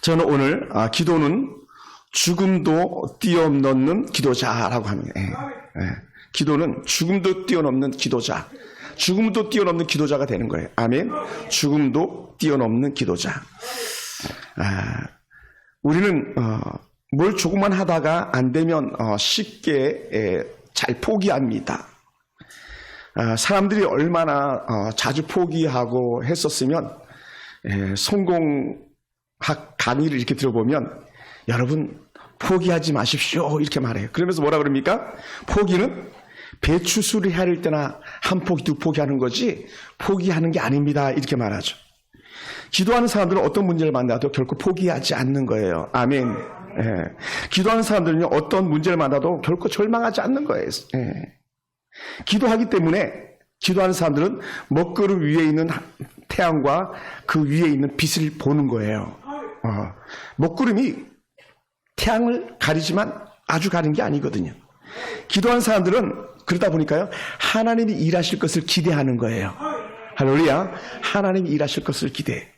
저는 오늘 기도는 죽음도 뛰어넘는 기도자라고 합니다. 기도는 죽음도 뛰어넘는 기도자. 죽음도 뛰어넘는 기도자가 되는 거예요. 아멘. 죽음도 뛰어넘는 기도자. 우리는 뭘 조금만 하다가 안 되면 쉽게 잘 포기합니다. 사람들이 얼마나 자주 포기하고 했었으면 성공학 강의를 이렇게 들어보면 여러분 포기하지 마십시오 이렇게 말해요. 그러면서 뭐라 그럽니까? 포기는 배추수를 해야 할 때나 한 포기 두 포기 하는 거지 포기하는 게 아닙니다 이렇게 말하죠. 기도하는 사람들은 어떤 문제를 만나도 결코 포기하지 않는 거예요. 아멘. 기도하는 사람들은요 어떤 문제를 만나도 결코 절망하지 않는 거예요. 기도하기 때문에 기도하는 사람들은 먹구름 위에 있는 태양과 그 위에 있는 빛을 보는 거예요. 먹구름이 태양을 가리지만 아주 가린 게 아니거든요. 기도하는 사람들은 그러다 보니까요 하나님이 일하실 것을 기대하는 거예요. 할렐루야. 하나님이 일하실 것을 기대해.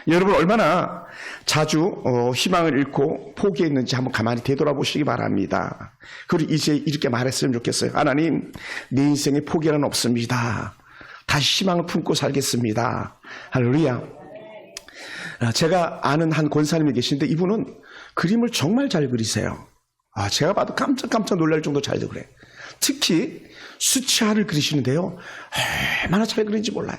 여러분 얼마나 자주 희망을 잃고 포기했는지 한번 가만히 되돌아보시기 바랍니다. 그리고 이제 이렇게 말했으면 좋겠어요. 하나님 내 인생에 포기는 없습니다. 다시 희망을 품고 살겠습니다. 할렐루야. 제가 아는 한 권사님이 계신데 이분은 그림을 정말 잘 그리세요. 제가 봐도 깜짝 놀랄 정도 잘 그래. 특히 수채화를 그리시는데요. 얼마나 잘 그리는지 몰라요.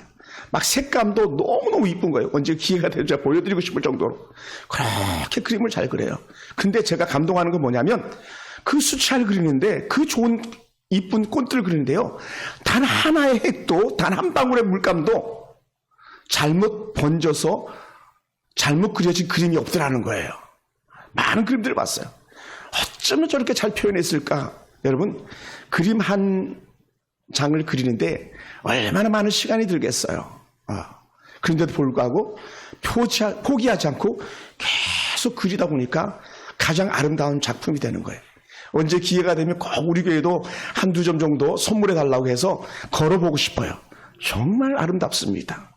막 색감도 너무너무 이쁜 거예요. 언제 기회가 되면 제가 보여드리고 싶을 정도로. 그렇게 그림을 잘 그려요. 근데 제가 감동하는 건 뭐냐면 그 수채화를 그리는데 그 좋은 이쁜 꽃들을 그리는데요. 단 하나의 핵도 단 한 방울의 물감도 잘못 번져서 잘못 그려진 그림이 없더라는 거예요. 많은 그림들을 봤어요. 어쩌면 저렇게 잘 표현했을까? 여러분 그림 한 장을 그리는데 얼마나 많은 시간이 들겠어요. 그런데도 불구하고 포기하지 않고 계속 그리다 보니까 가장 아름다운 작품이 되는 거예요. 언제 기회가 되면 꼭 우리 교회도 한두 점 정도 선물해 달라고 해서 걸어보고 싶어요. 정말 아름답습니다.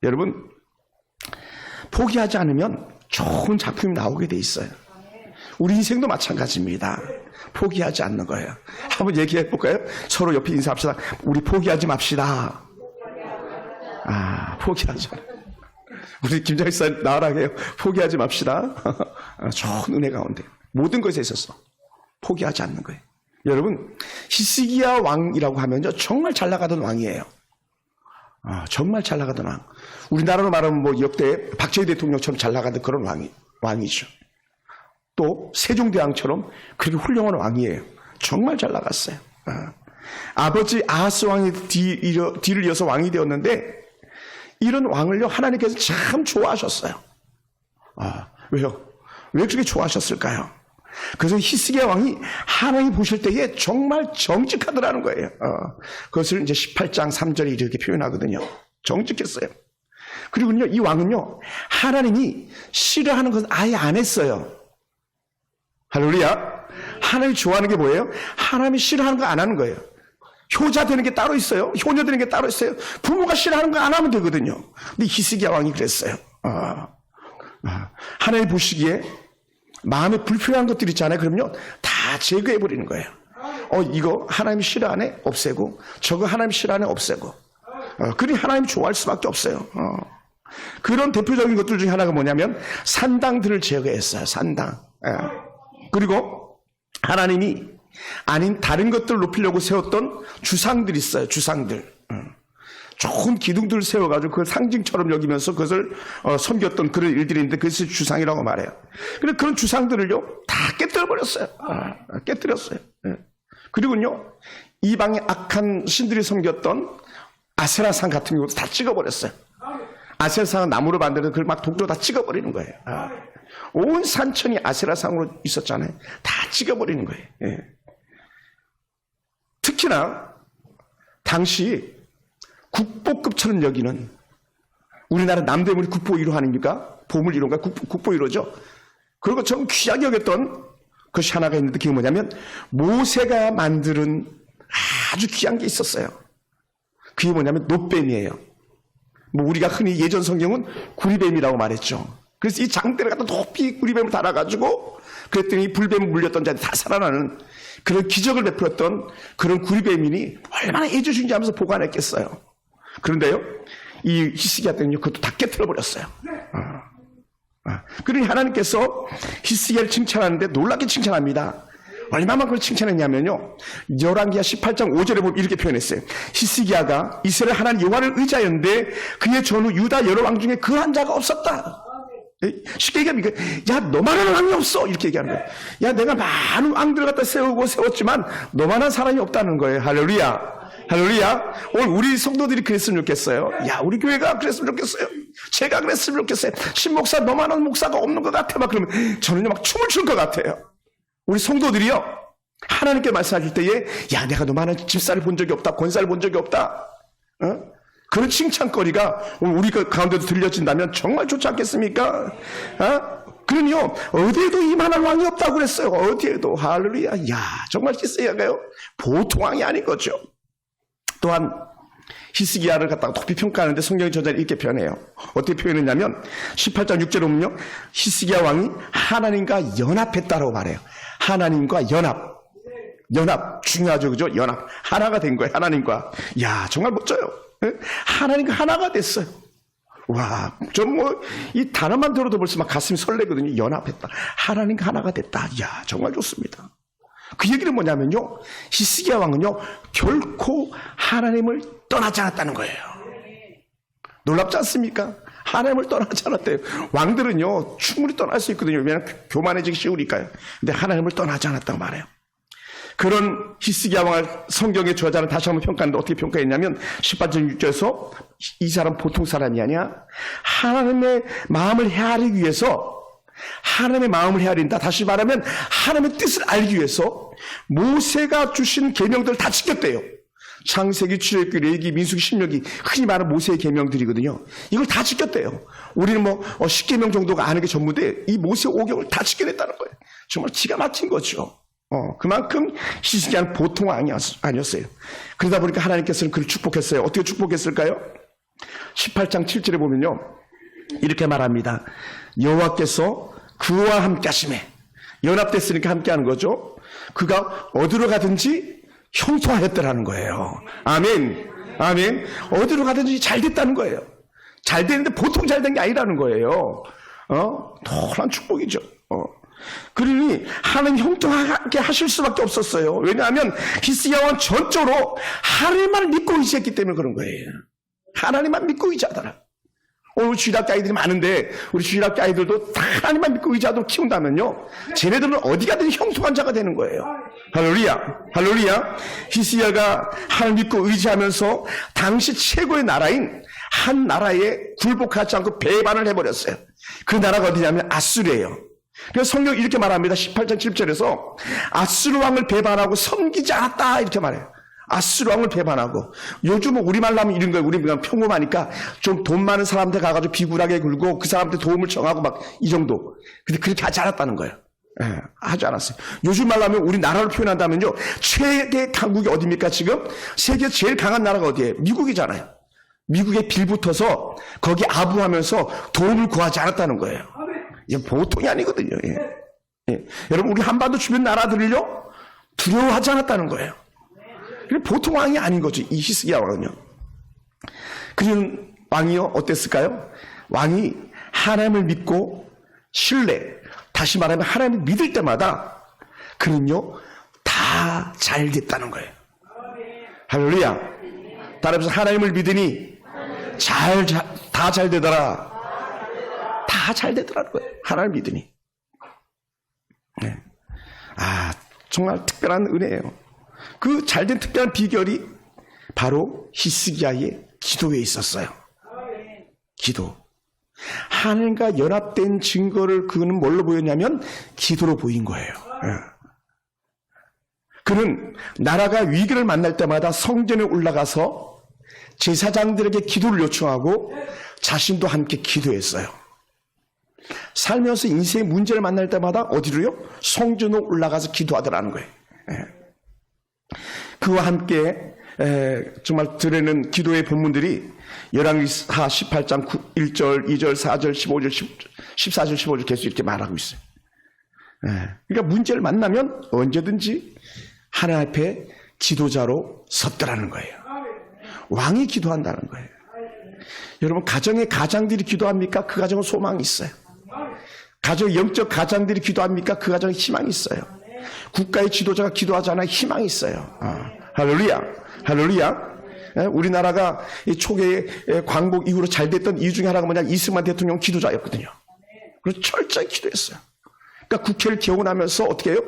여러분 포기하지 않으면 좋은 작품이 나오게 돼 있어요. 우리 인생도 마찬가지입니다. 포기하지 않는 거예요. 한번 얘기해 볼까요? 서로 옆에 인사합시다. 우리 포기하지 맙시다. 포기하지 않아. 우리 김장사 나와라 해요. 포기하지 맙시다. 좋은 은혜 가운데 모든 것에 있어서 포기하지 않는 거예요. 여러분 히스기야 왕이라고 하면요 정말 잘 나가던 왕이에요. 정말 잘 나가던 왕. 우리나라로 말하면 뭐 역대 박정희 대통령처럼 잘 나가던 그런 왕이죠. 또 세종대왕처럼 그렇게 훌륭한 왕이에요. 정말 잘 나갔어요. 아버지 아하스 왕의 뒤를 이어서 왕이 되었는데 이런 왕을요 하나님께서 참 좋아하셨어요. 왜요? 왜 그렇게 좋아하셨을까요? 그래서 히스기야 왕이 하나님 보실 때에 정말 정직하더라는 거예요. 그것을 이제 18장 3절에 이렇게 표현하거든요. 정직했어요. 그리고요 이 왕은요 하나님이 싫어하는 것은 아예 안 했어요. 할렐루야. 하나님이 좋아하는 게 뭐예요? 하나님이 싫어하는 거 안 하는 거예요. 효자 되는 게 따로 있어요. 효녀 되는 게 따로 있어요. 부모가 싫어하는 거 안 하면 되거든요. 근데 히스기야 왕이 그랬어요. 하나님 보시기에 마음에 불편한 것들 있잖아요. 그럼요 다 제거해 버리는 거예요. 이거 하나님이 싫어하네 없애고, 저거 하나님이 싫어하네 없애고. 그러니 하나님이 좋아할 수밖에 없어요. 그런 대표적인 것들 중에 하나가 뭐냐면 산당들을 제거했어요. 산당. 그리고 하나님이 아닌 다른 것들을 높이려고 세웠던 주상들이 있어요. 주상들. 좋은 기둥들을 세워가지고 그걸 상징처럼 여기면서 그것을 섬겼던 그런 일들이 있는데 그것이 주상이라고 말해요. 그런데 그런 주상들을요 다 깨뜨려버렸어요. 깨뜨렸어요. 그리고요 이방의 악한 신들이 섬겼던 아세라상 같은 경우도 다 찍어버렸어요. 아세라상은 나무로 만드는 그걸 막 독으로 다 찍어버리는 거예요. 온 산천이 아세라상으로 있었잖아요. 다 찍어버리는 거예요. 특히나 당시 국보급처럼 여기는 우리나라 남대문이 국보 1호 아닙니까? 보물 1호인가? 국보 1호죠. 그런 것처럼 귀하게 여겼던 것이 하나가 있는데 그게 뭐냐면 모세가 만드는 아주 귀한 게 있었어요. 그게 뭐냐면 놋뱀이에요. 뭐 우리가 흔히 예전 성경은 구리뱀이라고 말했죠. 그래서 이 장대를 갖다 높이 구리뱀을 달아가지고 그랬더니 불뱀 물렸던 자들이 다 살아나는 그런 기적을 베풀었던 그런 구리뱀이니 얼마나 애지중지하면서 보관했겠어요. 그런데요, 이 히스기야 때는요, 그것도 다 깨트려버렸어요. 그러니 하나님께서 히스기야를 칭찬하는데 놀랍게 칭찬합니다. 얼마만큼 칭찬했냐면요, 열왕기하 18장 5절에 보면 이렇게 표현했어요. 히스기야가 이스라엘 하나님 여호와를 의지하였는데 그의 전후 유다 여러 왕 중에 그 한 자가 없었다. 쉽게 얘기하면 야, 너만한 왕이 없어, 이렇게 얘기하는 거예요. 야, 내가 많은 왕들을 갖다 세웠지만 너만한 사람이 없다는 거예요. 할렐루야. 할렐루야. 오늘 우리 성도들이 그랬으면 좋겠어요. 야, 우리 교회가 그랬으면 좋겠어요. 제가 그랬으면 좋겠어요. 신목사, 너만한 목사가 없는 것 같아. 막 그러면 저는요, 막 춤을 출 것 같아요. 우리 성도들이요, 하나님께 말씀하실 때에 야, 내가 너만한 집사를 본 적이 없다, 권사를 본 적이 없다, 그런 칭찬거리가 오늘 우리 가운데도 들려진다면 정말 좋지 않겠습니까? 그러니요, 어디에도 이만한 왕이 없다고 그랬어요. 어디에도. 할렐루야. 야, 정말 히스기야가요, 보통 왕이 아닌 거죠. 또한 히스기야를 갖다가 높이 평가하는데 성경의 저자는 이렇게 표현해요. 어떻게 표현했냐면 18장 6절에 보면요, 히스기야 왕이 하나님과 연합했다라고 말해요. 하나님과 연합 중요하죠, 그죠? 연합, 하나가 된 거예요. 하나님과. 야, 정말 멋져요. 하나님과 하나가 됐어요. 와, 전 뭐 이 단어만 들어도 벌써 막 가슴이 설레거든요. 연합했다, 하나님과 하나가 됐다. 야, 정말 좋습니다. 그 얘기는 뭐냐면요, 히스기야 왕은요, 결코 하나님을 떠나지 않았다는 거예요. 놀랍지 않습니까? 하나님을 떠나지 않았대요. 왕들은요, 충분히 떠날 수 있거든요. 왜냐하면 교만해지기 쉬우니까요. 근데 하나님을 떠나지 않았다고 말해요. 그런 히스기야 왕을 성경의 저자는 다시 한번 평가하는데 어떻게 평가했냐면 18절 6절에서 이 사람 보통 사람이 아니야. 하나님의 마음을 헤아리기 위해서, 하나님의 마음을 헤아린다. 다시 말하면 하나님의 뜻을 알기 위해서 모세가 주신 계명들을 다 지켰대요. 창세기, 출애굽기, 레위기, 민수기, 신명기, 흔히 말하는 모세의 계명들이거든요. 이걸 다 지켰대요. 우리는 뭐 10계명 정도가 아는 게 전부인데 이 모세 5경을 다 지켜냈다는 거예요. 정말 기가 막힌 거죠. 그만큼 히스기야는 보통 왕이 아니었어요. 그러다 보니까 하나님께서는 그를 축복했어요. 어떻게 축복했을까요? 18장 7절에 보면요, 이렇게 말합니다. 여호와께서 그와 함께 하심에, 연합됐으니까 함께 하는 거죠. 그가 어디로 가든지 형통하였더라는 거예요. 아멘. 아멘. 어디로 가든지 잘 됐다는 거예요. 잘 되는데 보통 잘 된 게 아니라는 거예요. 놀라운 축복이죠. 그러니 하나님 형통하게 하실 수밖에 없었어요. 왜냐하면 히스기야 왕은 전적으로 하나님만 믿고 의지했기 때문에 그런 거예요. 하나님만 믿고 의지하더라. 오늘 주일학교 아이들이 많은데 우리 주일학교 아이들도 다 하나님만 믿고 의지하도록 키운다면요, 쟤네들은 어디 가든 형통한 자가 되는 거예요. 할렐루야. 할렐루야. 히스기야가 하나님 믿고 의지하면서 당시 최고의 나라인 한 나라에 굴복하지 않고 배반을 해버렸어요. 그 나라가 어디냐면 아수르예요. 그래서 성경이 이렇게 말합니다. 18장 7절에서 아수르 왕을 배반하고 섬기지 않았다, 이렇게 말해요. 아수르 왕을 배반하고. 요즘은 우리말로 하면 이런 거예요. 우리 그냥 평범하니까 좀 돈 많은 사람한테 가가지고 비굴하게 굴고 그 사람한테 도움을 청하고 막 이 정도. 근데 그렇게 하지 않았다는 거예요. 하지 않았어요. 요즘 말로 하면 우리 나라를 표현한다면요, 최대 강국이 어디입니까? 지금 세계 제일 강한 나라가 어디예요? 미국이잖아요. 미국에 빌붙어서 거기 아부하면서 도움을 구하지 않았다는 거예요. 이게 보통이 아니거든요. 여러분, 우리 한반도 주변 나라들을요, 두려워하지 않았다는 거예요. 보통 왕이 아닌 거죠, 이 히스기야 왕은요. 그런 왕이요, 어땠을까요? 왕이 하나님을 믿고 신뢰, 다시 말하면 하나님을 믿을 때마다 그는요, 다 잘 됐다는 거예요. 할렐루야. 따라서 하나님을 믿으니 다 잘 되더라. 다 잘 되더라는 거예요. 하나님을 믿으니. 네. 정말 특별한 은혜예요. 그 잘된 특별한 비결이 바로 히스기야의 기도에 있었어요. 기도. 하나님과 연합된 증거를 그는 뭘로 보였냐면 기도로 보인 거예요. 그는 나라가 위기를 만날 때마다 성전에 올라가서 제사장들에게 기도를 요청하고 자신도 함께 기도했어요. 살면서 인생의 문제를 만날 때마다 어디로요? 성전으로 올라가서 기도하더라는 거예요. 그와 함께 정말 드리는 기도의 본문들이 열왕기하 18장 1절, 2절, 4절, 15절, 14절, 15절 계속 이렇게 말하고 있어요. 그러니까 문제를 만나면 언제든지 하나님 앞에 지도자로 섰더라는 거예요. 왕이 기도한다는 거예요. 여러분, 가정의 가장들이 기도합니까? 그 가정은 소망이 있어요. 가정 영적 가장들이 기도합니까? 그 가정에 희망이 있어요. 국가의 지도자가 기도하잖아요. 희망이 있어요. 할렐루야. 할렐루야. 우리나라가 초기에 광복 이후로 잘 됐던 이유 중에 하나가 뭐냐? 이승만 대통령 기도자였거든요. 그래서 철저히 기도했어요. 그러니까 국회를 개원하면서 어떻게 해요?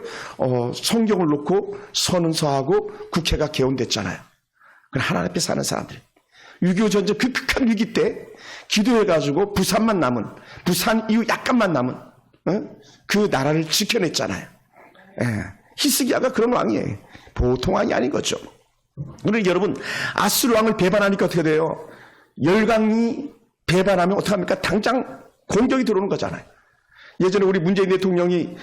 성경을 놓고 선언서하고 국회가 개원됐잖아요. 그럼 하나님 앞에 사는 사람들이 6.25 전쟁 그 극한 위기 때 기도해가지고 부산 이후 약간만 남은 그 나라를 지켜냈잖아요. 히스기야가 그런 왕이에요. 보통 왕이 아닌 거죠. 그러니까 여러분, 아수르 왕을 배반하니까 어떻게 돼요? 열강이 배반하면 어떡합니까? 당장 공격이 들어오는 거잖아요. 예전에 우리 문재인 대통령이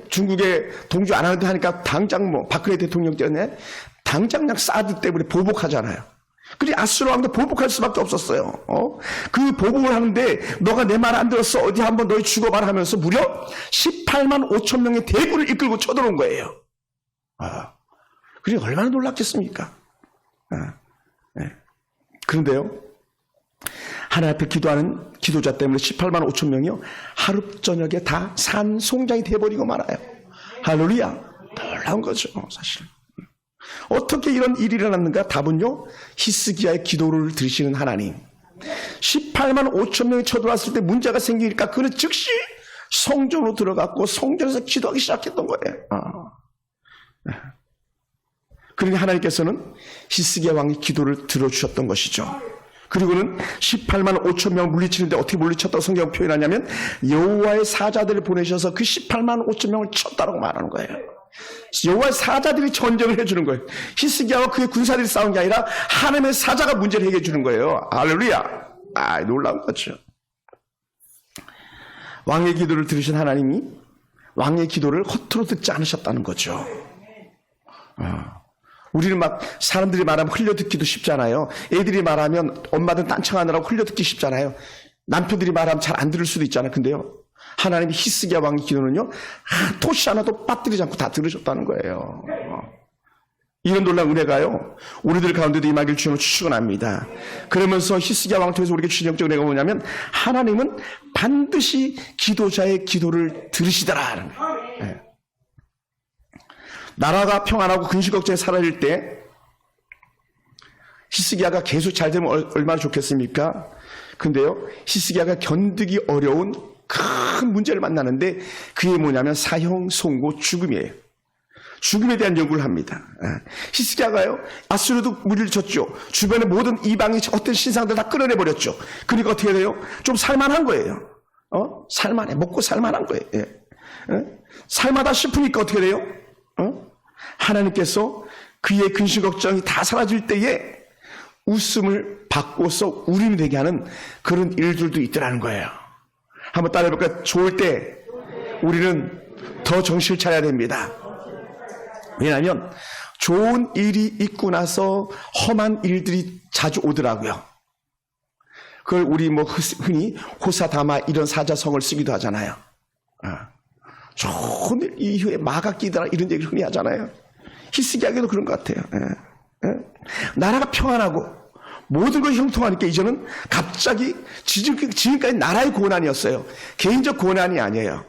중국에 동조 안 하는데 하니까 당장 박근혜 대통령 때문에 당장 그냥 사드 때문에 보복하잖아요. 그래 아수르 왕도 보복할 수밖에 없었어요. 그 보복을 하는데 너가 내 말 안 들었어. 어디 한번 너희 죽어봐라 하면서 무려 18만 5천 명의 대군을 이끌고 쳐들어온 거예요. 그래 얼마나 놀랐겠습니까? 그런데요. 하나님 앞에 기도하는 기도자 때문에 18만 5천 명이요. 하루 저녁에 다 산송장이 돼버리고 말아요. 할렐루야. 놀라운 거죠 사실. 어떻게 이런 일이 일어났는가? 답은요. 히스기야의 기도를 들으시는 하나님. 18만 5천 명이 쳐들어왔을 때 문제가 생기니까 그는 즉시 성전으로 들어갔고 성전에서 기도하기 시작했던 거예요. 그러니 하나님께서는 히스기야 왕의 기도를 들어주셨던 것이죠. 그리고는 18만 5천 명을 물리치는데 어떻게 물리쳤다고 성경 표현하냐면 여호와의 사자들을 보내셔서 그 18만 5천 명을 쳤다라고 말하는 거예요. 여호와의 사자들이 전쟁을 해주는 거예요. 히스기야와 그의 군사들이 싸운 게 아니라 하나님의 사자가 문제를 해결해 주는 거예요. 할렐루야. 놀라운 거죠. 왕의 기도를 들으신 하나님이 왕의 기도를 허투루 듣지 않으셨다는 거죠. 우리는 막 사람들이 말하면 흘려듣기도 쉽잖아요. 애들이 말하면 엄마들 딴청하느라고 흘려듣기 쉽잖아요. 남편들이 말하면 잘 안 들을 수도 있잖아요. 근데요. 하나님이 히스기야 왕의 기도는요. 토시 하나도 빠뜨리지 않고 다 들으셨다는 거예요. 이런 놀라운 은혜가요. 우리들 가운데도 임하길 주님을 축원합니다. 그러면서 히스기야 왕을 통해서 우리에게 주신 영적 은혜가 뭐냐면 하나님은 반드시 기도자의 기도를 들으시더라. 나라가 평안하고 근심걱정이 사라질 때 히스기야가 계속 잘 되면 얼마나 좋겠습니까? 근데요. 히스기야가 견디기 어려운 큰 문제를 만나는데 그게 뭐냐면 사형, 송고, 죽음이에요. 죽음에 대한 연구를 합니다. 히스기야가요. 아수르도 무리를 쳤죠. 주변의 모든 이방의 어떤 신상들 다 끌어내버렸죠. 그러니까 어떻게 돼요? 좀 살만한 거예요. 살만해. 먹고 살만한 거예요. 살마다 싶으니까 어떻게 돼요? 하나님께서 그의 근심 걱정이 다 사라질 때에 웃음을 바꿔서 울음이 되게 하는 그런 일들도 있더라는 거예요. 한번 따라해볼까요? 좋을 때 우리는 더 정신을 차려야 됩니다. 왜냐하면 좋은 일이 있고 나서 험한 일들이 자주 오더라고요. 그걸 우리 흔히 호사다마 이런 사자성을 쓰기도 하잖아요. 좋은 일 이후에 마가 끼더라 이런 얘기를 흔히 하잖아요. 히스기야에도 그런 것 같아요. 나라가 평안하고 모든 것이 형통하니까 이제는 갑자기 지금까지 나라의 고난이었어요. 개인적 고난이 아니에요.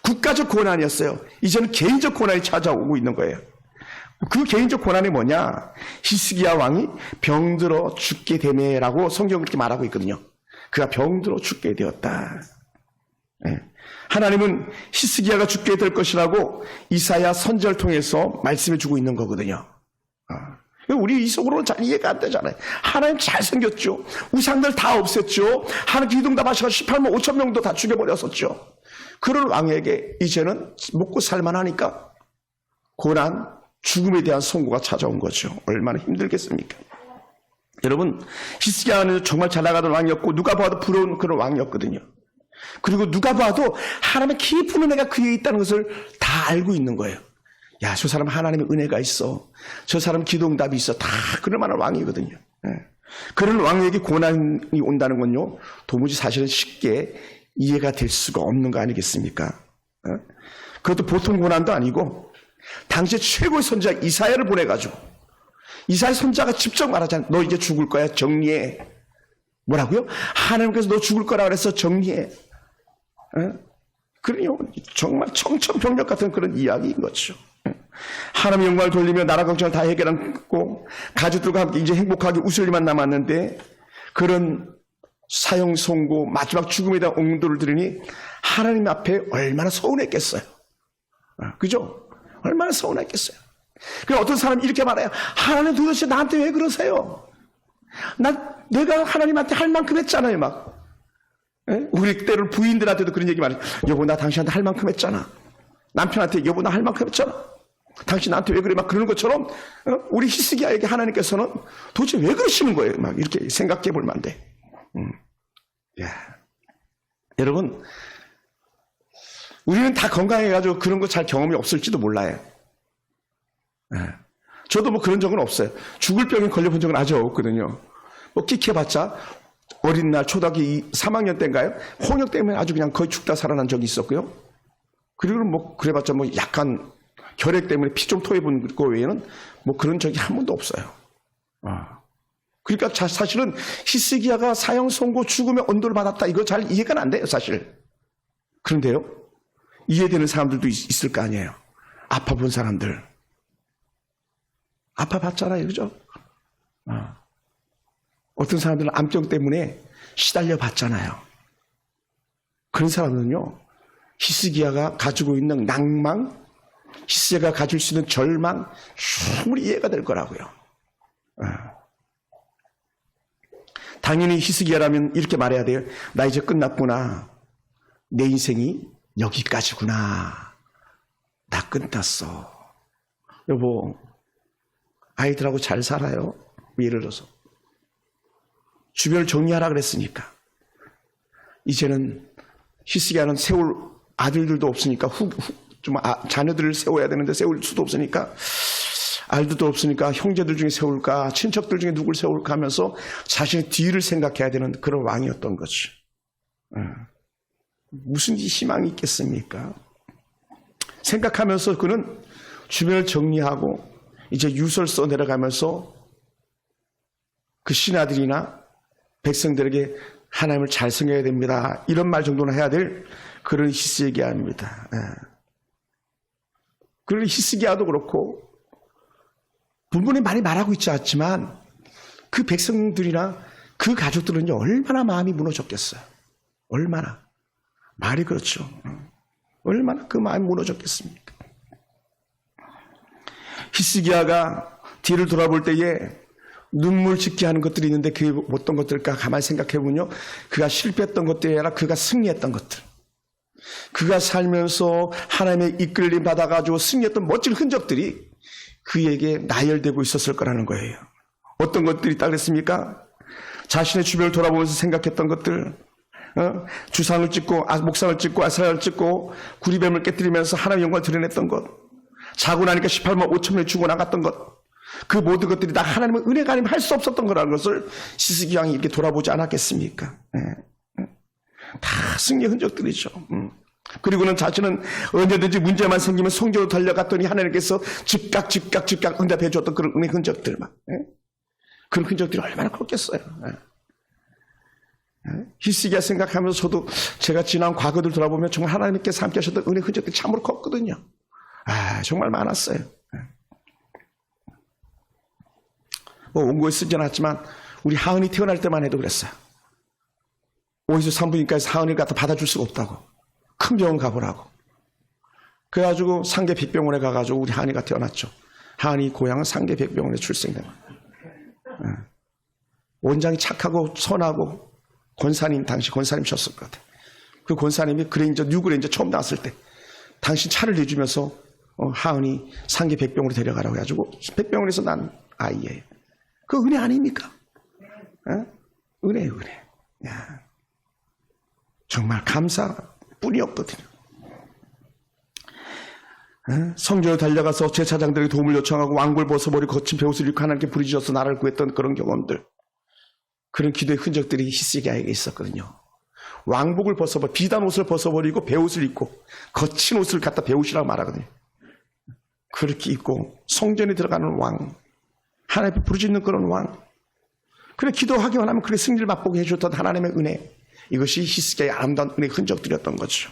국가적 고난이었어요. 이제는 개인적 고난이 찾아오고 있는 거예요. 그 개인적 고난이 뭐냐? 히스기야 왕이 병들어 죽게 되네라고 성경은 그렇게 말하고 있거든요. 그가 병들어 죽게 되었다. 하나님은 히스기야가 죽게 될 것이라고 이사야 선지자를 통해서 말씀해 주고 있는 거거든요. 우리 이 속으로는 잘 이해가 안 되잖아요. 하나님 잘생겼죠. 우상들 다 없앴죠. 하나님 기둥답하셔서 18만 5천 명도 다 죽여버렸었죠. 그런 왕에게 이제는 먹고 살만하니까 고난, 죽음에 대한 선고가 찾아온 거죠. 얼마나 힘들겠습니까? 여러분, 히스기야는 정말 잘 나가던 왕이었고 누가 봐도 부러운 그런 왕이었거든요. 그리고 누가 봐도 하나님의 깊은 은혜가 그에 있다는 것을 다 알고 있는 거예요. 야, 저 사람 하나님의 은혜가 있어. 저 사람 기도응답이 있어. 다 그럴 만한 왕이거든요. 그런 왕에게 고난이 온다는 건요, 도무지 사실은 쉽게 이해가 될 수가 없는 거 아니겠습니까? 그것도 보통 고난도 아니고, 당시 최고의 선지자 이사야를 보내가지고, 이사야 선지자가 직접 말하잖아요. 너 이제 죽을 거야. 정리해. 뭐라고요? 하나님께서 너 죽을 거라 그래서 정리해. 그래요. 정말 청천벽력 같은 그런 이야기인 거죠. 하나님의 영광을 돌리며 나라 걱정을 다 해결하고 가족들과 함께 이제 행복하게 웃을 일만 남았는데, 그런 사형 선고 마지막 죽음에 대한 옹도를 들으니 하나님 앞에 얼마나 서운했겠어요. 그죠? 얼마나 서운했겠어요. 그럼 어떤 사람이 이렇게 말해요. 하나님 도대체 나한테 왜 그러세요? 내가 하나님한테 할 만큼 했잖아요. 막 우리 때로 부인들한테도 그런 얘기 많이 해요. 여보, 나 당신한테 할 만큼 했잖아. 남편한테 여보, 나 할 만큼 했잖아. 당신 나한테 왜 그래? 막 그러는 것처럼 우리 히스기야에게 하나님께서는 도대체 왜 그러시는 거예요? 막 이렇게 생각해 볼 만한데. 여러분, 우리는 다 건강해가지고 그런 거 잘 경험이 없을지도 몰라요. 저도 뭐 그런 적은 없어요. 죽을 병에 걸려본 적은 아직 없거든요. 뭐 끽해봤자 어린 날 초등학교 3학년 때인가요? 홍역 때문에 아주 그냥 거의 죽다 살아난 적이 있었고요. 그리고 뭐 그래봤자 뭐 약간 결핵 때문에 피 좀 토해본 거 외에는 뭐 그런 적이 한 번도 없어요. 그러니까 사실은 히스기야가 사형 선고 죽음의 언도를 받았다, 이거 잘 이해가 안 돼요, 사실. 그런데요, 이해되는 사람들도 있을 거 아니에요. 아파본 사람들. 아파봤잖아요, 그죠? 어떤 사람들은 암병 때문에 시달려 봤잖아요. 그런 사람은요, 히스기야가 가지고 있는 낭망, 히스기야가 가질 수 있는 절망, 충분히 이해가 될 거라고요. 당연히 히스기야라면 이렇게 말해야 돼요. 나 이제 끝났구나. 내 인생이 여기까지구나. 나 끝났어. 여보, 아이들하고 잘 살아요. 예를 들어서 주변을 정리하라 그랬으니까. 이제는 히스기야는 세울 아들들도 없으니까 자녀들을 세워야 되는데 세울 수도 없으니까, 아들도 없으니까 형제들 중에 세울까, 친척들 중에 누굴 세울까 하면서 자신의 뒤를 생각해야 되는 그런 왕이었던 거죠. 무슨 희망이 있겠습니까? 생각하면서 그는 주변을 정리하고 이제 유설 써 내려가면서 그 신하들이나 백성들에게 하나님을 잘 섬겨야 됩니다, 이런 말 정도는 해야 될 그런 히스기야입니다. 그런 히스기야도 그렇고 분분히 많이 말하고 있지 않지만 그 백성들이나 그 가족들은요, 얼마나 마음이 무너졌겠어요. 얼마나. 말이 그렇죠. 얼마나 그 마음이 무너졌겠습니까? 히스기야가 뒤를 돌아볼 때에 눈물 짓게 하는 것들이 있는데 그게 어떤 것들일까 가만히 생각해보면요, 그가 실패했던 것들이 아니라 그가 승리했던 것들, 그가 살면서 하나님의 이끌림 받아가지고 승리했던 멋진 흔적들이 그에게 나열되고 있었을 거라는 거예요. 어떤 것들이 있다 그랬습니까? 자신의 주변을 돌아보면서 생각했던 것들, 주상을 찍고 목상을 찍고 아사라를 찍고 구리뱀을 깨뜨리면서 하나님의 영광을 드러냈던 것, 자고 나니까 18만 5천 명이 죽어나갔던 것, 그 모든 것들이 다 하나님의 은혜가 아니면 할 수 없었던 거라는 것을 히스기야 왕이 이렇게 돌아보지 않았겠습니까? 다 승리의 흔적들이죠. 그리고는 자신은 언제든지 문제만 생기면 성전으로 달려갔더니 하나님께서 즉각 응답해 줬던 그런 은혜 흔적들, 그런 흔적들이 얼마나 컸겠어요. 히스기야 생각하면서 저도 제가 지난 과거들 돌아보면 정말 하나님께서 함께 하셨던 은혜 흔적들이 참으로 컸거든요. 정말 많았어요. 뭐 원고에 쓰지 않았지만 우리 하은이 태어날 때만 해도 그랬어요. 오이수 산부인과에서 하은이를 갖다 받아줄 수가 없다고, 큰 병원 가보라고. 그래가지고 상계 백병원에 가가지고 우리 하은이가 태어났죠. 하은이 고향은 상계 백병원에 출생된 거예요. 원장이 착하고 선하고 권사님, 당시 권사님이셨을 것 같아요. 그 권사님이 뉴그레인저 처음 나왔을 때 당신 차를 내주면서 하은이 상계 백병원에 데려가라고 해가지고 백병원에서 난 아이예요. 그 은혜 아닙니까? 은혜예요, 은혜. 정말 감사뿐이었거든요. 성전에 달려가서 제사장들에게 도움을 요청하고 왕골 벗어버리고 거친 베옷을 입고 하나님께 부르짖어서 나라를 구했던 그런 경험들, 그런 기도의 흔적들이 히스기야에게 있었거든요. 왕복을 벗어버리고 비단 옷을 벗어버리고 베옷을 입고 거친 옷을 갖다 베옷이라고 말하거든요. 그렇게 입고 성전에 들어가는 왕, 하나님 앞에 부르짖는 그런 왕, 그래 기도하기만 하면 그렇게 승리를 맛보게 해줬던 하나님의 은혜, 이것이 히스기야의 아름다운 은혜의 흔적들이었던 거죠.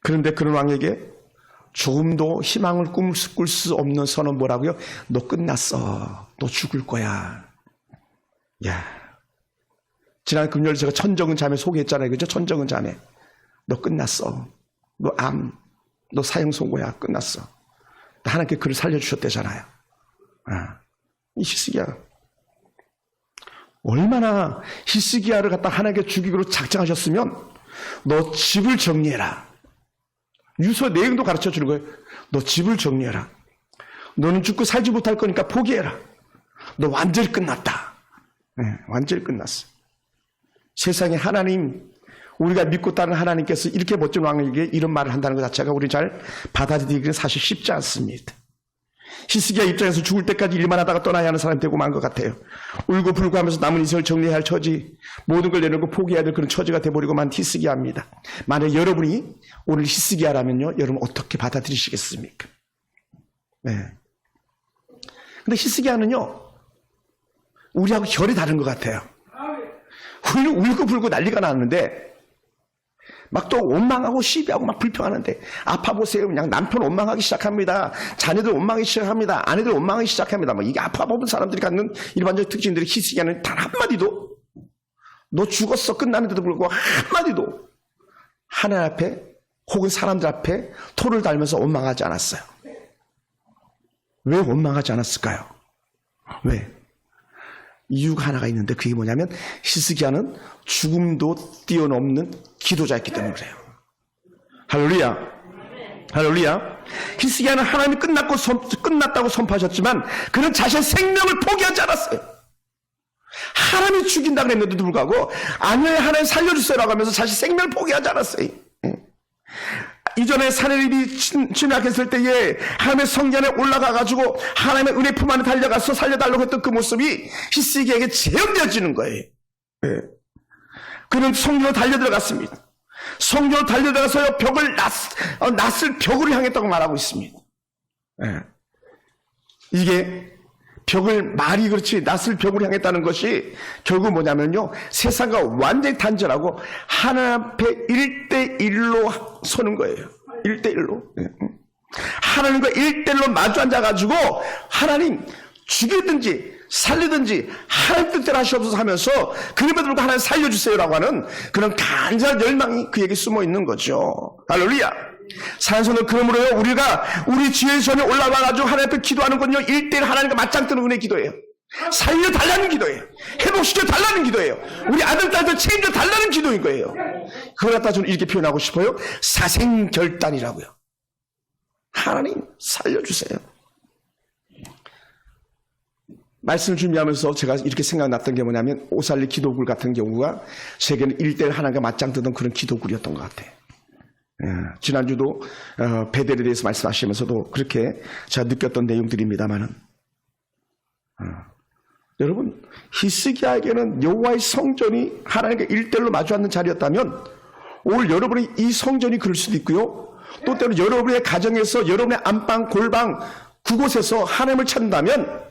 그런데 그런 왕에게 조금도 희망을 꿈꿀 수 없는 선언 뭐라고요? 너 끝났어. 너 죽을 거야. 야, 지난 금요일 제가 천정은 자매 소개했잖아요. 그죠? 천정은 자매. 너 끝났어. 너 너 사형 선고야. 끝났어. 하나님께 그를 살려주셨대잖아요. 이 히스기야. 얼마나 히스기야를 갖다 하나님께 죽이기로 작정하셨으면 너 집을 정리해라. 유서 내용도 가르쳐 주는 거예요. 너 집을 정리해라. 너는 죽고 살지 못할 거니까 포기해라. 너 완전히 끝났다. 완전히 끝났어. 세상에 하나님, 우리가 믿고 따르는 하나님께서 이렇게 멋진 왕에게 이런 말을 한다는 것 자체가 우리 잘 받아들이기는 사실 쉽지 않습니다. 히스기야 입장에서 죽을 때까지 일만 하다가 떠나야 하는 사람이 되고 만 것 같아요. 울고 불고 하면서 남은 인생을 정리해야 할 처지, 모든 걸 내놓고 포기해야 될 그런 처지가 돼버리고 만 히스기야입니다. 만약 여러분이 오늘 히스기야라면요, 여러분 어떻게 받아들이시겠습니까? 네. 근데 히스기야는요, 우리하고 결이 다른 것 같아요. 울고 불고 난리가 났는데 막 또 원망하고 시비하고 막 불평하는데, 아파 보세요. 그냥 남편 원망하기 시작합니다. 자녀들 원망하기 시작합니다. 아내들 원망하기 시작합니다. 뭐 이게 아파 보는 사람들이 갖는 일반적인 특징들이, 히스기야는 단 한마디도, 너 죽었어 끝나는데도 불구하고 한마디도 하나님 앞에 혹은 사람들 앞에 토를 달면서 원망하지 않았어요. 왜 원망하지 않았을까요? 왜? 이유가 하나가 있는데, 그게 뭐냐면 히스기야는 죽음도 뛰어넘는 기도자였기 때문에 그래요. 할렐루야. 할렐루야. 히스기야는 하나님이 끝났다고 선포하셨지만 그는 자신의 생명을 포기하지 않았어요. 하나님이 죽인다고 했는데도 불구하고 아니에요, 하나님 살려주세요라고 하면서 자신의 생명을 포기하지 않았어요. 이전에 사내립이 침략했을 때에 하나님의 성전에 올라가가지고 하나님의 은혜 품 안에 달려가서 살려달라고 했던 그 모습이 히스기야에게 재현되어지는 거예요. 네. 그는 성전으로 달려들어갔습니다. 성전으로 달려들어가서 벽을 낫을 벽으로 향했다고 말하고 있습니다. 네. 이게 벽을, 말이 그렇지 낫을 벽으로 향했다는 것이 결국 뭐냐면요, 세상과 완전히 단절하고 하나님 앞에 1대1로 서는 거예요. 1대1로. 하나님과 1대1로 마주 앉아가지고 하나님 죽이든지 살리든지 하나님 뜻대로 하시옵소서 하면서, 그럼에도 불구하고 하나님 살려주세요라고 하는 그런 간절한 열망이 그에게 숨어 있는 거죠. 할렐루야. 산소는 그러므로요, 우리가 우리 지혜 전에 올라와가지고 하나님 앞에 기도하는 건요, 1대1 하나님과 맞짱 뜨는 은혜 기도예요. 살려달라는 기도예요. 회복시켜달라는 기도예요. 우리 아들, 딸들 책임져달라는 기도인 거예요. 그걸 갖다 저는 이렇게 표현하고 싶어요. 사생결단이라고요. 하나님 살려주세요. 말씀을 준비하면서 제가 이렇게 생각났던 게 뭐냐면, 오살리 기도굴 같은 경우가 세계는 1대1 하나님과 맞짱 뜨던 그런 기도굴이었던 것 같아요. 지난주도 베델에 대해서 말씀하시면서도 그렇게 제가 느꼈던 내용들입니다만은, 여러분, 히스기야에게는 여호와의 성전이 하나님과 1대1로 마주 앉는 자리였다면, 오늘 여러분의 이 성전이 그럴 수도 있고요, 또 때로 여러분의 가정에서, 여러분의 안방, 골방, 그곳에서 하나님을 찾는다면,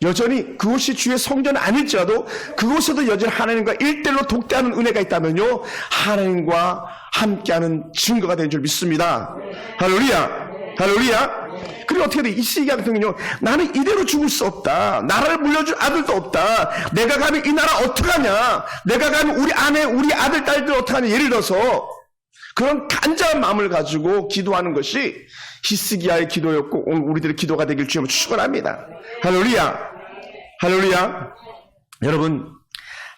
여전히 그곳이 주의 성전은 아닐지라도 그곳에도 여전히 하나님과 1대1로 독대하는 은혜가 있다면요, 하나님과 함께하는 증거가 되는 줄 믿습니다. 할렐루야. 할렐루야. 그리고 어떻게 돼? 히스기야 같은 경우는 나는 이대로 죽을 수 없다. 나라를 물려줄 아들도 없다. 내가 가면 이 나라 어떡하냐. 내가 가면 우리 아내, 우리 아들, 딸들 어떡하냐. 예를 들어서 그런 간절한 마음을 가지고 기도하는 것이 히스기야의 기도였고, 오늘 우리들의 기도가 되길 주님은 축원합니다. 할렐루야. 할렐루야. 여러분,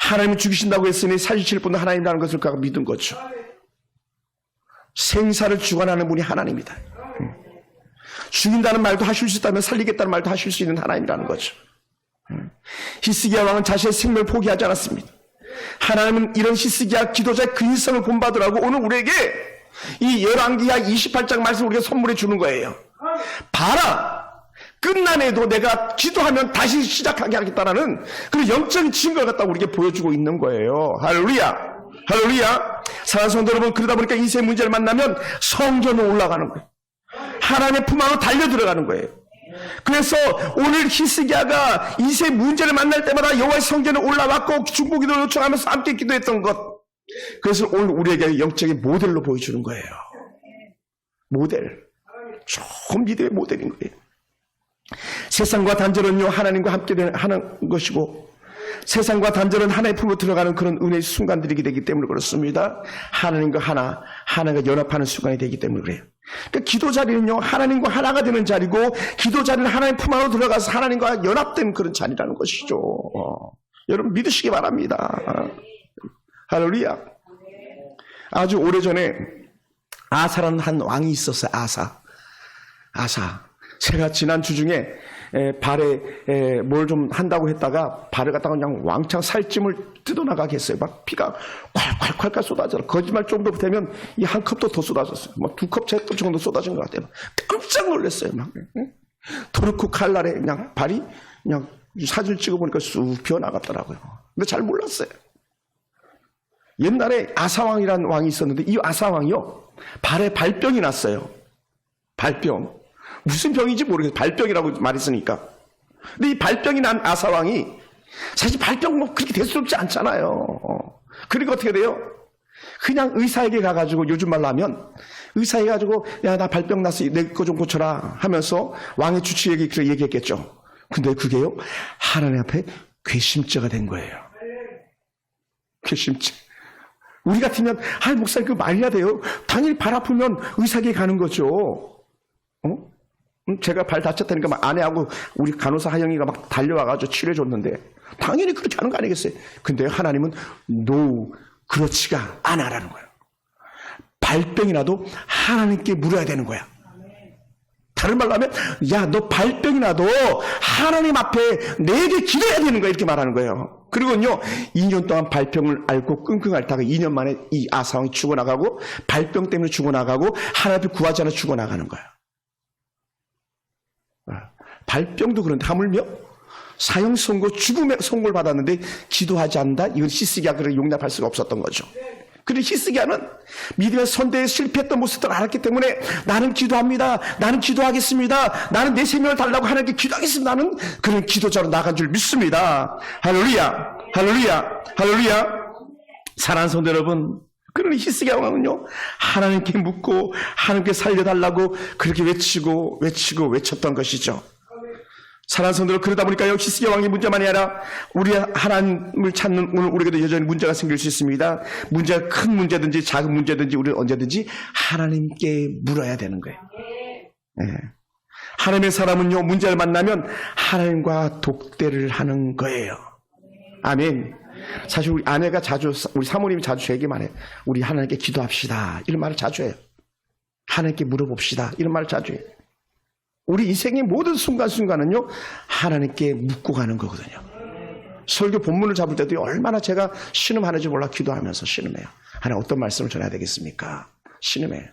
하나님이 죽이신다고 했으니 살리실 분은 하나님이라는 것을 그가 믿은 거죠. 생사를 주관하는 분이 하나님이다. 죽인다는 말도 하실 수 있다면 살리겠다는 말도 하실 수 있는 하나님이라는 거죠. 히스기야 왕은 자신의 생명을 포기하지 않았습니다. 하나님은 이런 히스기야 기도자의 근성을 본받으라고 오늘 우리에게 이 열왕기하 28장 말씀 우리가 선물해 주는 거예요. 봐라! 끝난에도 내가 기도하면 다시 시작하게 하겠다라는 그런 영적인 증거를 갖다 우리에게 보여주고 있는 거예요. 할렐루야! 할렐루야! 사랑하는 성도 여러분, 그러다 보니까 인생 문제를 만나면 성전으로 올라가는 거예요. 하나님의 품 안으로 달려 들어가는 거예요. 그래서 오늘 히스기야가 인생 문제를 만날 때마다 여호와의 성전에 올라왔고 중보기도를 요청하면서 함께 기도했던 것. 그래서 오늘 우리에게 영적인 모델로 보여주는 거예요. 모델. 좋은 믿음의 모델인 거예요. 세상과 단절은요, 하나님과 함께 하는 것이고, 세상과 단절은 하나의 품으로 들어가는 그런 은혜의 순간들이 되기 때문에 그렇습니다. 하나님과 하나가 연합하는 순간이 되기 때문에 그래요. 그러니까 기도 자리는요, 하나님과 하나가 되는 자리고, 기도 자리는 하나님 품 안으로 들어가서 하나님과 연합된 그런 자리라는 것이죠. 여러분 믿으시기 바랍니다. 할렐루야. 아주 오래전에 아사라는 한 왕이 있었어요. 아사. 제가 지난 주 중에 발에 뭘 좀 한다고 했다가 발을 갖다가 그냥 왕창 살찜을 뜯어나가게 했어요. 막 피가 콸콸콸 쏟아져요. 거짓말 정도 되면 이 한 컵도 더 쏟아졌어요. 막 2컵 정도 쏟아진 것 같아요. 깜짝 놀랐어요. 막 토르크 칼날에 그냥 발이 그냥 사진 찍어보니까 쑥 피어나갔더라고요. 근데 잘 몰랐어요. 옛날에 아사왕이라는 왕이 있었는데 이 아사왕이요, 발에 발병이 났어요. 발병. 무슨 병인지 모르겠어요. 발병이라고 말했으니까. 근데 이 발병이 난 아사왕이 사실 발병 뭐 그렇게 대수롭지 않잖아요. 그리고 어떻게 돼요? 그냥 의사에게 가가지고, 요즘 말로 하면 의사에게 가지고, 야, 나 발병 났어, 내 거 좀 고쳐라 하면서 왕의 주치에게 그렇게 얘기했겠죠. 근데 그게요, 하나님 앞에 괘씸죄가 된 거예요. 괘씸죄. 우리 같으면, 목사님 그거 말이야 돼요. 당연히 발 아프면 의사에게 가는 거죠. 제가 발 다쳤다니까 막 아내하고 우리 간호사 하영이가 막 달려와가지고 치료해줬는데 당연히 그렇게 하는 거 아니겠어요? 근데 하나님은 그렇지가 않아라는 거예요. 발병이 나도 하나님께 물어야 되는 거야. 다른 말로 하면, 야, 너 발병이 나도 하나님 앞에 내게 기도해야 되는 거야, 이렇게 말하는 거예요. 그리고요, 2년 동안 발병을 앓고 끙끙 앓다가 2년 만에 이 아사왕이 죽어나가고, 발병 때문에 죽어나가고, 하나님 앞에 구하지 않아 죽어나가는 거야. 발병도 그런데 하물며 사형 선고, 죽음의 선고를 받았는데 기도하지 않는다? 이건 히스기야가 용납할 수가 없었던 거죠. 그리고 히스기야는 믿음의 선대에 실패했던 모습들을 알았기 때문에 나는 기도합니다. 나는 기도하겠습니다. 나는 내 생명을 달라고 하나님께 기도하겠습니다. 나는 그런 기도자로 나간 줄 믿습니다. 할렐루야. 할렐루야. 할렐루야. 사랑하는 성도 여러분, 그런 히스기야 왕은요, 하나님께 묻고 하나님께 살려달라고 그렇게 외쳤던 것이죠. 사랑하는 성도들, 그러다 보니까요, 히스기야 왕의 문제만이 아니라 우리 하나님을 찾는 오늘 우리에게도 여전히 문제가 생길 수 있습니다. 문제가 큰 문제든지 작은 문제든지 우리는 언제든지 하나님께 물어야 되는 거예요. 네. 하나님의 사람은요, 문제를 만나면 하나님과 독대를 하는 거예요. 아멘. 사실 우리 아내가 우리 사모님이 자주 저에게 말해요. 우리 하나님께 기도합시다, 이런 말을 자주 해요. 하나님께 물어봅시다, 이런 말을 자주 해요. 우리 인생의 모든 순간순간은요, 하나님께 묻고 가는 거거든요. 설교 본문을 잡을 때도 얼마나 제가 신음하는지 몰라 기도하면서 신음해요. 하나님 어떤 말씀을 전해야 되겠습니까? 신음해요.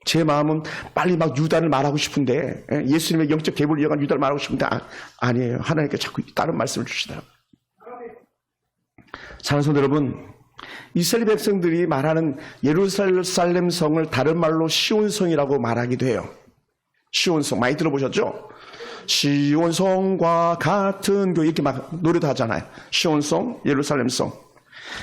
제 마음은 빨리 막 유다를 말하고 싶은데, 예수님의 영적 계보를 이어간 유다를 말하고 싶은데 아니에요. 하나님께 자꾸 다른 말씀을 주시더라고요. 사랑하는 성도 여러분, 이스라엘 백성들이 말하는 예루살렘 성을 다른 말로 시온성이라고 말하기도 해요. 시온성 많이 들어보셨죠? 시온성과 같은 교회, 이렇게 막 노래도 하잖아요. 시온성, 예루살렘성.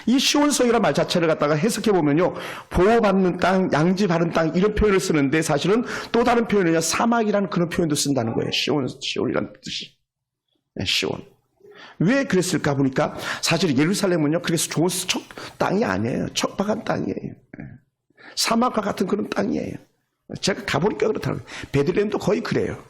이 시온성이라는 말 자체를 갖다가 해석해보면요, 보호받는 땅, 양지바른 땅, 이런 표현을 쓰는데 사실은 또 다른 표현은요, 사막이라는 그런 표현도 쓴다는 거예요. 시온이라는 뜻이. 시온. 왜 그랬을까 보니까 사실 예루살렘은요, 그래서 좋은 땅이 아니에요. 척박한 땅이에요. 사막과 같은 그런 땅이에요. 제가 가보니까 그렇더라고요. 베들레헴도 거의 그래요.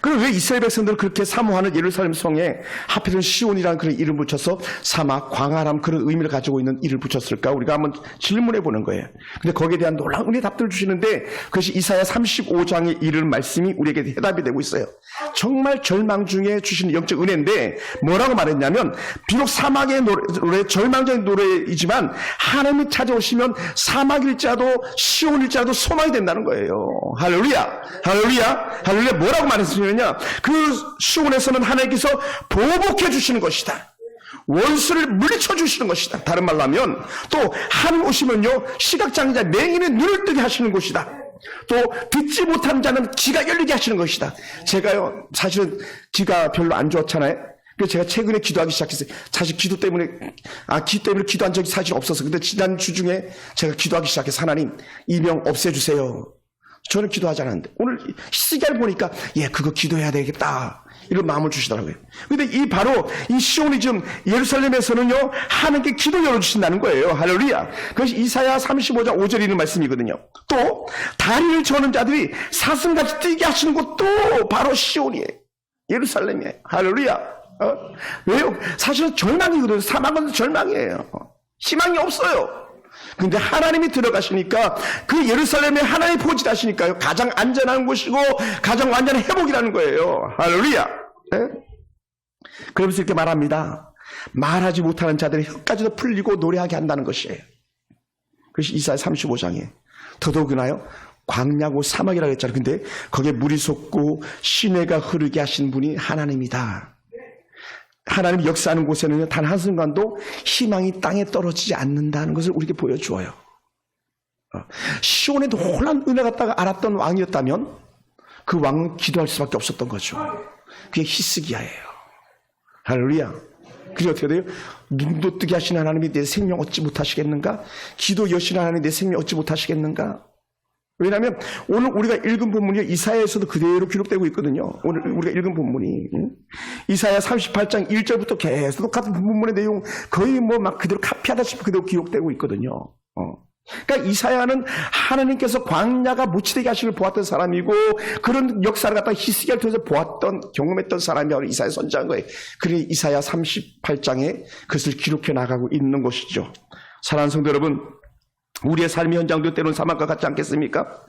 그럼 왜 이스라엘 백성들을 그렇게 사모하는 예루살렘 성에 하필은 시온이라는 그런 이름을 붙여서 사막, 광활함 그런 의미를 가지고 있는 이름을 붙였을까? 우리가 한번 질문해 보는 거예요. 근데 거기에 대한 놀라운 은혜의 답들을 주시는데 그것이 이사야 35장에 이르는 말씀이 우리에게 해답이 되고 있어요. 정말 절망 중에 주시는 영적 은혜인데 뭐라고 말했냐면 비록 사막의 노래, 절망적인 노래이지만 하나님이 찾아오시면 사막일지라도 시온일지라도 소망이 된다는 거예요. 할렐루야! 할렐루야! 할렐루야! 뭐라고 말했냐면 그 시온에서는 하나님께서 보복해 주시는 것이다. 원수를 물리쳐 주시는 것이다. 다른 말로 하면 또 하늘 오시면요 시각장애자 맹인의 눈을 뜨게 하시는 곳이다. 또 듣지 못하는 자는 귀가 열리게 하시는 것이다. 제가요 사실은 귀가 별로 안 좋았잖아요. 그래서 제가 최근에 기도하기 시작했어요. 사실 귀 때문에 기도한 적이 사실 없어서. 근데 지난 주 중에 제가 기도하기 시작해서 하나님 이 병 없애주세요. 저는 기도하지 않았는데 오늘 시기를 보니까 그거 기도해야 되겠다 이런 마음을 주시더라고요. 근데 바로 이 시온이즘 예루살렘에서는요 하나님께 기도 열어주신다는 거예요. 할렐루야. 그것이 이사야 35장 5절에 있는 말씀이거든요. 또 다리를 저는 자들이 사슴같이 뛰게 하시는 곳도 바로 시온이에요. 예루살렘이에요. 할렐루야. 왜요? 사실은 절망이거든요. 사막은 절망이에요. 희망이 없어요. 근데 하나님이 들어가시니까 그 예루살렘에 하나님이 포진하시니까요 가장 안전한 곳이고 가장 완전한 회복이라는 거예요. 할렐루야. 네? 그러면서 이렇게 말합니다. 말하지 못하는 자들의 혀까지도 풀리고 노래하게 한다는 것이에요. 그것이 이사야 35장에 더더욱이나요 광야고 사막이라고 했잖아요. 근데 거기에 물이 솟고 시내가 흐르게 하신 분이 하나님이다. 하나님이 역사하는 곳에는 단 한순간도 희망이 땅에 떨어지지 않는다는 것을 우리에게 보여주어요. 시온에 놀란 은혜 갖다가 알았던 왕이었다면 그 왕은 기도할 수밖에 없었던 거죠. 그게 히스기야예요. 할렐루야. 그게 어떻게 돼요? 눈도 뜨게 하시는 하나님이 내 생명 얻지 못하시겠는가? 기도 여시는 하나님이 내 생명 얻지 못하시겠는가? 왜냐하면 오늘 우리가 읽은 본문이 이사야에서도 그대로 기록되고 있거든요. 오늘 우리가 읽은 본문이 이사야 38장 1절부터 계속 똑같은 본문의 내용 거의 막 그대로 카피하다시피 그대로 기록되고 있거든요. 그러니까 이사야는 하나님께서 광야가 무치되게 하시는 걸 보았던 사람이고 그런 역사를 갖다가 히스기야를 통해서 보았던 경험했던 사람이 바로 이사야 선지자인 거예요. 그래 이사야 38장에 그것을 기록해 나가고 있는 것이죠. 사랑하는 성도 여러분, 우리의 삶의 현장도 때로는 사막과 같지 않겠습니까?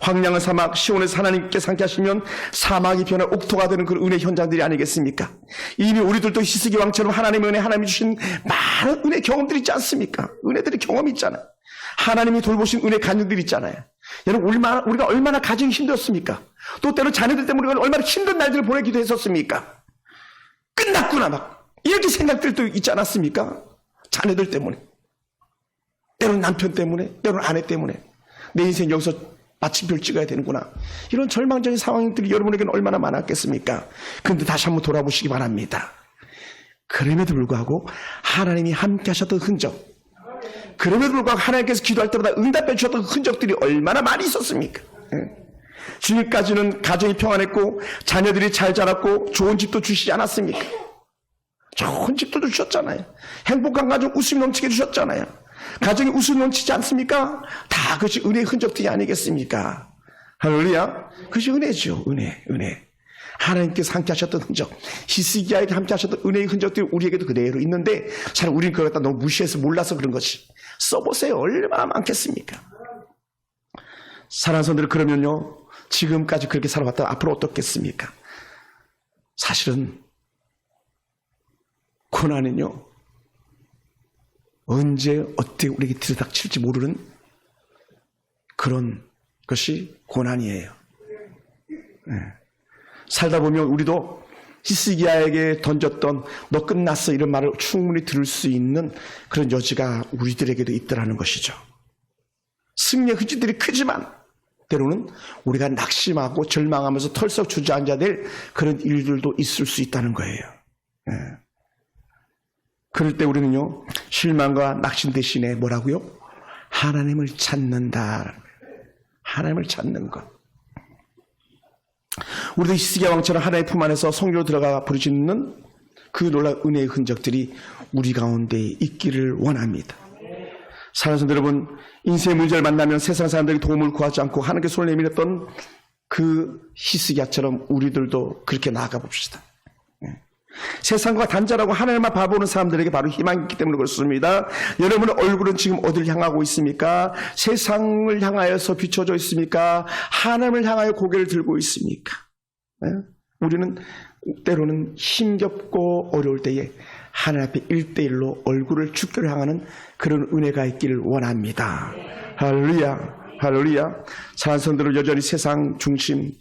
황량한 사막, 시온에서 하나님께 상케 하시면 사막이 변해 옥토가 되는 그런 은혜 현장들이 아니겠습니까? 이미 우리들도 히스기 왕처럼 하나님의 은혜, 하나님이 주신 많은 은혜 경험들이 있지 않습니까? 은혜들이 경험이 있잖아요. 하나님이 돌보신 은혜 간증들이 있잖아요. 여러분 우리가 얼마나 가정이 힘들었습니까? 또 때로 자녀들 때문에 우리가 얼마나 힘든 날들을 보내기도 했었습니까? 끝났구나 막 이렇게 생각들도 있지 않았습니까? 자녀들 때문에, 때로는 남편 때문에, 때로는 아내 때문에 내 인생 여기서 마침표를 찍어야 되는구나. 이런 절망적인 상황들이 여러분에게는 얼마나 많았겠습니까? 그런데 다시 한번 돌아보시기 바랍니다. 그럼에도 불구하고 하나님이 함께 하셨던 흔적, 그럼에도 불구하고 하나님께서 기도할 때마다 응답해 주셨던 흔적들이 얼마나 많이 있었습니까? 주님까지는 가정이 평안했고 자녀들이 잘 자랐고 좋은 집도 주시지 않았습니까? 좋은 집도 주셨잖아요. 행복한 가정 웃음이 넘치게 주셨잖아요. 가정이 웃음이 넘치지 않습니까? 다 그것이 은혜의 흔적들이 아니겠습니까? 할렐루야. 그것이 은혜죠. 은혜. 하나님께서 함께 하셨던 흔적, 히스기야에게 함께 하셨던 은혜의 흔적들이 우리에게도 그대로 있는데 잘 우리는 그걸 갖다 너무 무시해서 몰라서 그런 거지. 써보세요. 얼마나 많겠습니까? 사랑하는 성도들, 그러면요 지금까지 그렇게 살아왔다면 앞으로 어떻겠습니까? 사실은 고난은요 언제 어떻게 우리에게 들이닥칠지 모르는 그런 것이 고난이에요. 살다 보면 우리도 히스기야에게 던졌던 너 끝났어 이런 말을 충분히 들을 수 있는 그런 여지가 우리들에게도 있더라는 것이죠. 승리의 흔적들이 크지만 때로는 우리가 낙심하고 절망하면서 털썩 주저앉아야 될 그런 일들도 있을 수 있다는 거예요. 그럴 때 우리는요 실망과 낙심 대신에 뭐라고요? 하나님을 찾는다. 하나님을 찾는 것. 우리도 히스기야 왕처럼 하나님의 품 안에서 성령으로 들어가 부르짖는 그 놀라운 은혜의 흔적들이 우리 가운데 있기를 원합니다. 사랑하는 여러분, 인생의 문제를 만나면 세상 사람들이 도움을 구하지 않고 하나님께 손을 내밀었던 그 히스기야처럼 우리들도 그렇게 나아가 봅시다. 세상과 단절하고 하나님만 바라보는 사람들에게 바로 희망이 있기 때문에 그렇습니다. 여러분의 얼굴은 지금 어디를 향하고 있습니까? 세상을 향하여서 비춰져 있습니까? 하나님을 향하여 고개를 들고 있습니까? 우리는 때로는 힘겹고 어려울 때에 하나님 앞에 1대1로 얼굴을 주께를 향하는 그런 은혜가 있기를 원합니다. 할렐루야. 할렐루야. 사랑하는 성도들, 여전히 세상 중심,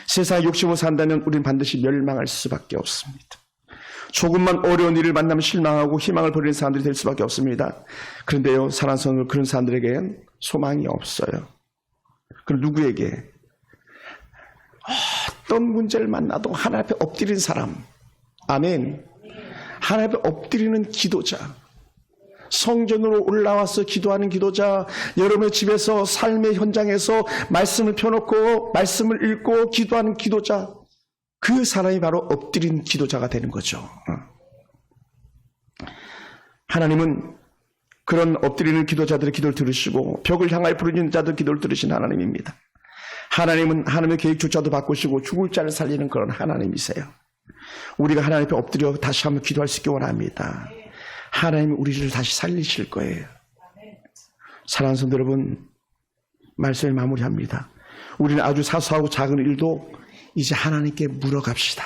세상의 욕심으로 산다면 우리는 반드시 멸망할 수밖에 없습니다. 조금만 어려운 일을 만나면 실망하고 희망을 버리는 사람들이 될 수밖에 없습니다. 그런데요, 사랑하는 성도들, 그런 사람들에게는 소망이 없어요. 그럼 누구에게? 어떤 문제를 만나도 하나님 앞에 엎드리는 사람, 아멘. 하나님 앞에 엎드리는 기도자, 성전으로 올라와서 기도하는 기도자, 여러분의 집에서 삶의 현장에서 말씀을 펴놓고 말씀을 읽고 기도하는 기도자, 그 사람이 바로 엎드린 기도자가 되는 거죠. 하나님은 그런 엎드리는 기도자들의 기도를 들으시고 벽을 향하여 부르짖는 자들 기도를 들으신 하나님입니다. 하나님은 하나님의 계획조차도 바꾸시고 죽을 자를 살리는 그런 하나님이세요. 우리가 하나님 앞에 엎드려 다시 한번 기도할 수 있기 원합니다. 하나님이 우리를 다시 살리실 거예요. 사랑하는 성도 여러분, 말씀을 마무리합니다. 우리는 아주 사소하고 작은 일도 이제 하나님께 물어갑시다.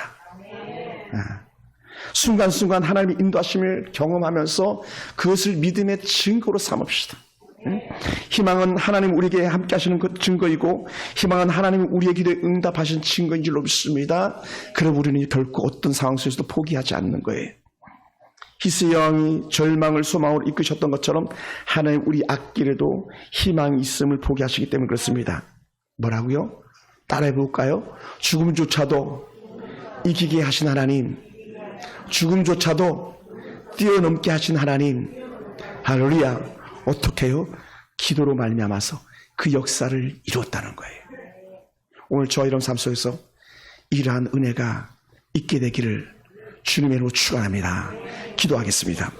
순간순간 하나님의 인도하심을 경험하면서 그것을 믿음의 증거로 삼읍시다. 희망은 하나님 우리에게 함께 하시는 그 증거이고, 희망은 하나님 우리의 기도에 응답하신 증거인 줄로 믿습니다. 그럼 우리는 결코 어떤 상황 속에서도 포기하지 않는 거예요. 히스기야 왕이 절망을 소망으로 이끄셨던 것처럼 하나님 우리 앞길에도 희망이 있음을 포기하시기 때문에 그렇습니다. 뭐라고요? 따라해 볼까요? 죽음조차도 이기게 하신 하나님, 죽음조차도 뛰어넘게 하신 하나님, 할렐루야. 어떻게 해요? 기도로 말미암아서 그 역사를 이루었다는 거예요. 오늘 저와 이런 삶 속에서 이러한 은혜가 있게 되기를 주님의 이름으로 축원합니다. 기도하겠습니다.